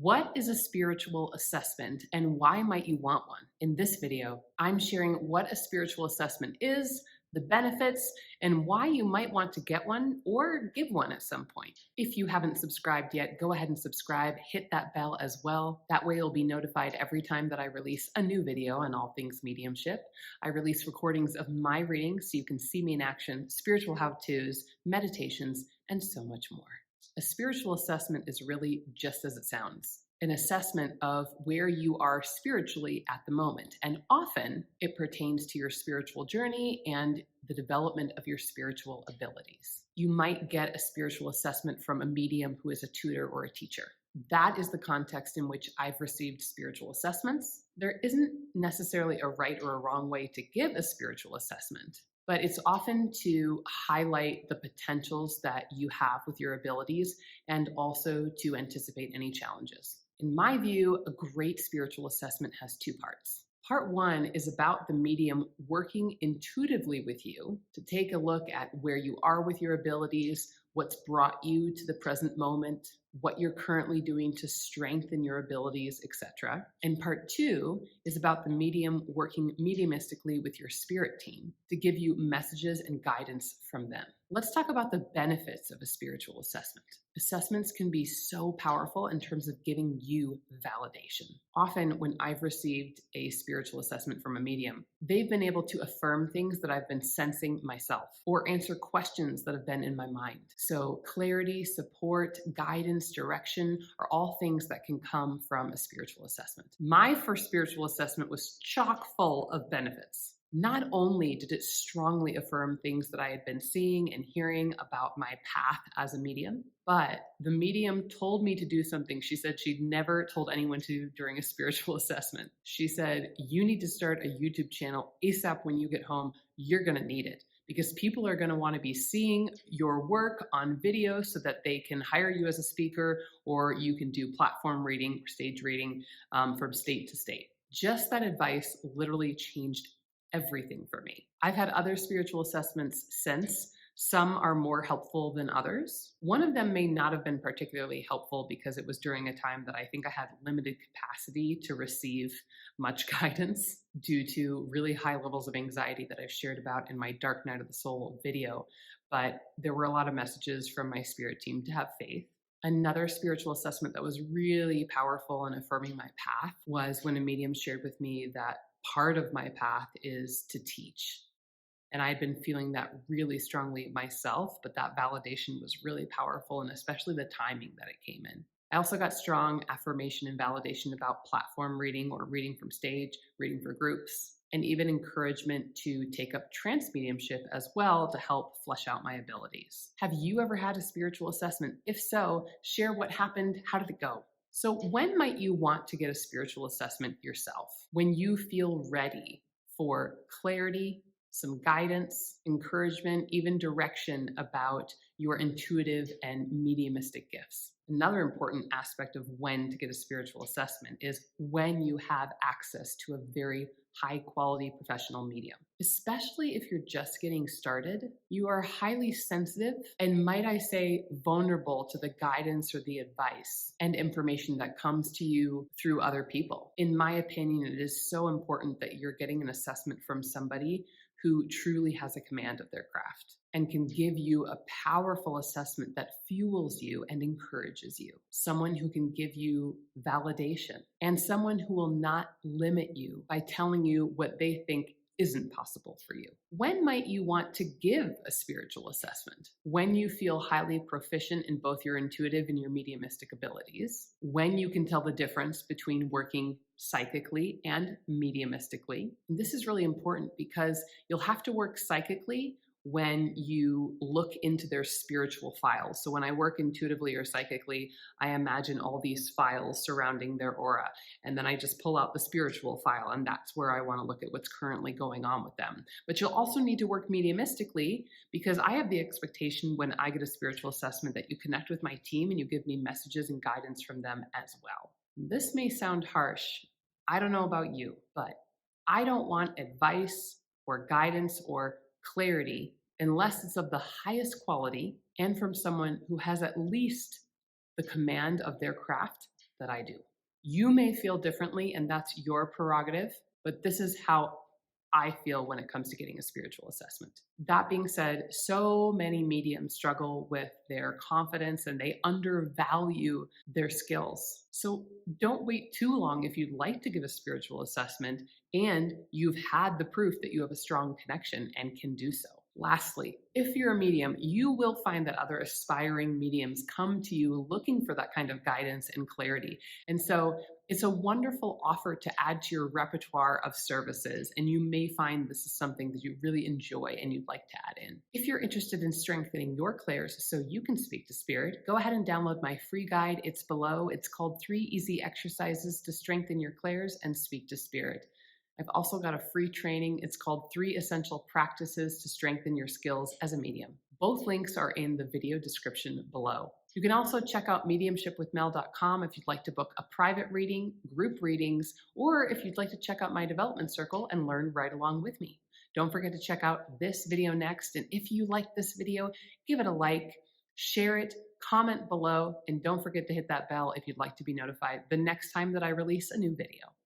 What is a spiritual assessment and why might you want one? In this video, I'm sharing what a spiritual assessment is, the benefits, and why you might want to get one or give one at some point. If you haven't subscribed yet, go ahead and subscribe, hit that bell as well. That way you'll be notified every time that I release a new video on all things mediumship. I release recordings of my readings so you can see me in action, spiritual how-tos, meditations, and so much more. A spiritual assessment is really just as it sounds, an assessment of where you are spiritually at the moment. And often it pertains to your spiritual journey and the development of your spiritual abilities. You might get a spiritual assessment from a medium who is a tutor or a teacher. That is the context in which I've received spiritual assessments. There isn't necessarily a right or a wrong way to give a spiritual assessment, but it's often to highlight the potentials that you have with your abilities and also to anticipate any challenges. In my view, a great spiritual assessment has two parts. Part one is about the medium working intuitively with you to take a look at where you are with your abilities, what's brought you to the present moment, what you're currently doing to strengthen your abilities, etc. And part two is about the medium working mediumistically with your spirit team to give you messages and guidance from them. Let's talk about the benefits of a spiritual assessment. Assessments can be so powerful in terms of giving you validation. Often when I've received a spiritual assessment from a medium, they've been able to affirm things that I've been sensing myself or answer questions that have been in my mind. So clarity, support, guidance, direction are all things that can come from a spiritual assessment. My first spiritual assessment was chock full of benefits. Not only did it strongly affirm things that I had been seeing and hearing about my path as a medium, but the medium told me to do something she said she'd never told anyone to do during a spiritual assessment. She said, "You need to start a YouTube channel ASAP when you get home. You're going to need it, because people are going to want to be seeing your work on video so that they can hire you as a speaker, or you can do platform reading or stage reading from state to state." Just that advice literally changed everything for me. I've had other spiritual assessments since. Some are more helpful than others. One of them may not have been particularly helpful because it was during a time that I think I had limited capacity to receive much guidance due to really high levels of anxiety that I've shared about in my Dark Night of the Soul video. But there were a lot of messages from my spirit team to have faith. Another spiritual assessment that was really powerful in affirming my path was when a medium shared with me that part of my path is to teach. And I had been feeling that really strongly myself, but that validation was really powerful, and especially the timing that it came in. I also got strong affirmation and validation about platform reading or reading from stage, reading for groups, and even encouragement to take up trance mediumship as well to help flesh out my abilities. Have you ever had a spiritual assessment? If so, share what happened. How did it go? So when might you want to get a spiritual assessment yourself? When you feel ready for clarity, some guidance, encouragement, even direction about your intuitive and mediumistic gifts. Another important aspect of when to get a spiritual assessment is when you have access to a very high quality professional medium. Especially if you're just getting started, you are highly sensitive and, might I say, vulnerable to the guidance or the advice and information that comes to you through other people. In my opinion, it is so important that you're getting an assessment from somebody who truly has a command of their craft and can give you a powerful assessment that fuels you and encourages you. Someone who can give you validation, and someone who will not limit you by telling you what they think isn't possible for you. When might you want to give a spiritual assessment? When you feel highly proficient in both your intuitive and your mediumistic abilities, when you can tell the difference between working psychically and mediumistically. And this is really important because you'll have to work psychically when you look into their spiritual files. So when I work intuitively or psychically, I imagine all these files surrounding their aura. And then I just pull out the spiritual file, and that's where I want to look at what's currently going on with them. But you'll also need to work mediumistically, because I have the expectation when I get a spiritual assessment that you connect with my team and you give me messages and guidance from them as well. This may sound harsh. I don't know about you, but I don't want advice or guidance or clarity unless it's of the highest quality and from someone who has at least the command of their craft that I do. You may feel differently, and that's your prerogative, but this is how I feel when it comes to getting a spiritual assessment. That being said, so many mediums struggle with their confidence and they undervalue their skills. So don't wait too long if you'd like to give a spiritual assessment and you've had the proof that you have a strong connection and can do so. Lastly, if you're a medium, you will find that other aspiring mediums come to you looking for that kind of guidance and clarity. And so it's a wonderful offer to add to your repertoire of services, and you may find this is something that you really enjoy and you'd like to add in. If you're interested in strengthening your clairs so you can speak to spirit, go ahead and download my free guide. It's below. It's called 3 Easy Exercises to Strengthen Your Clairs and Speak to Spirit. I've also got a free training. It's called 3 Essential Practices to Strengthen Your Skills as a Medium. Both links are in the video description below. You can also check out mediumshipwithmel.com if you'd like to book a private reading, group readings, or if you'd like to check out my development circle and learn right along with me. Don't forget to check out this video next. And if you like this video, give it a like, share it, comment below, and don't forget to hit that bell if you'd like to be notified the next time that I release a new video.